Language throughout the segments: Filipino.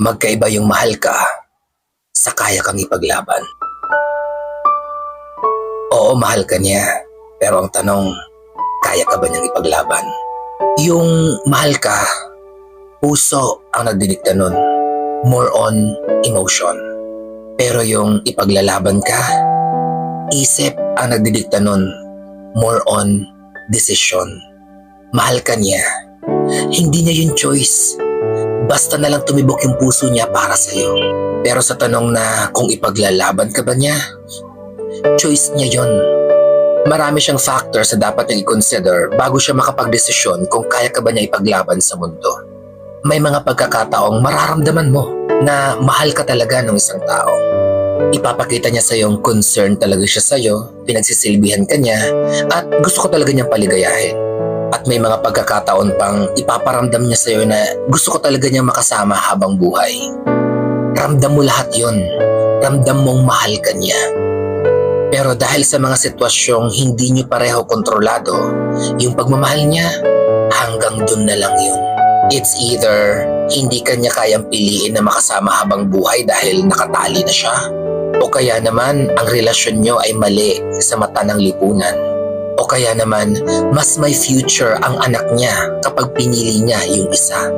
Magkaiba yung mahal ka sa kaya kang ipaglaban. Oo, mahal ka niya. Pero ang tanong, kaya ka ba niyang ipaglaban? Yung mahal ka, puso ang nagdidikta nun. More on emotion. Pero yung ipaglalaban ka, isip ang nagdidikta nun. More on decision. Mahal ka niya. Hindi niya yung choice. Basta na lang tumibok yung puso niya para sa'yo. Pero sa tanong na kung ipaglalaban ka ba niya, choice niya yon. Marami siyang factors na dapat niyang i-consider bago siya makapagdesisyon kung kaya ka ba niya ipaglaban sa mundo. May mga pagkakataong mararamdaman mo na mahal ka talaga ng isang tao. Ipapakita niya sa yung concern talaga siya sa'yo, pinagsisilbihan ka niya, at gusto ko talaga niyang paligayahin. At may mga pagkakataon pang ipaparamdam niya sa'yo na gusto ko talaga niyang makasama habang buhay. Ramdam mo lahat yun. Ramdam mong mahal ka niya. Pero dahil sa mga sitwasyong hindi niyo pareho kontrolado, yung pagmamahal niya, hanggang dun na lang yun. It's either hindi ka niya kayang piliin na makasama habang buhay dahil nakatali na siya, o kaya naman ang relasyon niyo ay mali sa mata ng lipunan. O kaya naman, mas may future ang anak niya kapag pinili niya yung isa.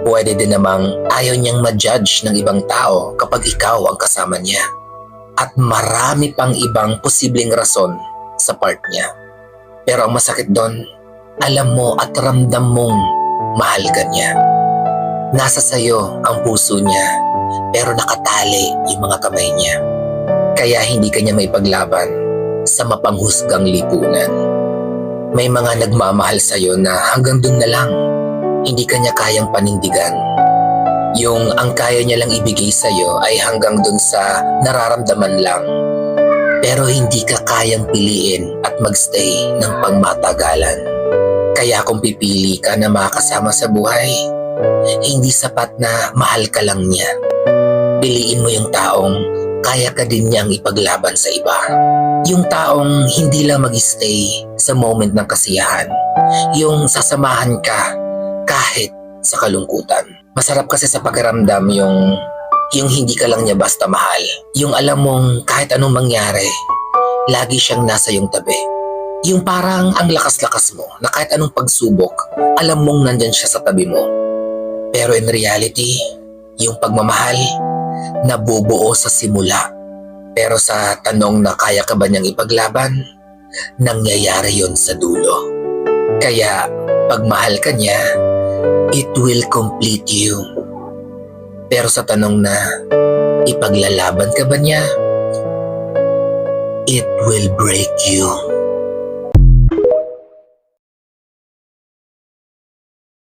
Pwede din namang ayaw niyang ma-judge ng ibang tao kapag ikaw ang kasama niya. At marami pang ibang posibleng rason sa part niya. Pero ang masakit doon, alam mo at ramdam mong mahal ka niya. Nasa sayo ang puso niya, pero nakatali yung mga kamay niya. Kaya hindi ka niya maipaglaban sa mapanghusgang lipunan. May mga nagmamahal sa'yo na hanggang dun na lang, hindi ka niya kayang panindigan. Yung ang kaya niya lang ibigay sa'yo ay hanggang dun sa nararamdaman lang. Pero hindi ka kayang piliin at magstay ng pangmatagalan. Kaya kung pipili ka na makasama sa buhay, hindi sapat na mahal ka lang niya. Piliin mo yung taong kaya ka din niyang ipaglaban sa iba. Yung taong hindi lang mag-stay sa moment ng kasiyahan. Yung sasamahan ka kahit sa kalungkutan. Masarap kasi sa pakiramdam yung hindi ka lang niya basta mahal. Yung alam mong kahit anong mangyari, lagi siyang nasa iyong tabi. Yung parang ang lakas-lakas mo na kahit anong pagsubok, alam mong nandyan siya sa tabi mo. Pero in reality, yung pagmamahal, nabubuo sa simula. Pero sa tanong na kaya ka ba niyang ipaglaban, nangyayari yon sa dulo. Kaya pag mahal ka niya, it will complete you. Pero sa tanong na ipaglalaban ka ba niya, it will break you.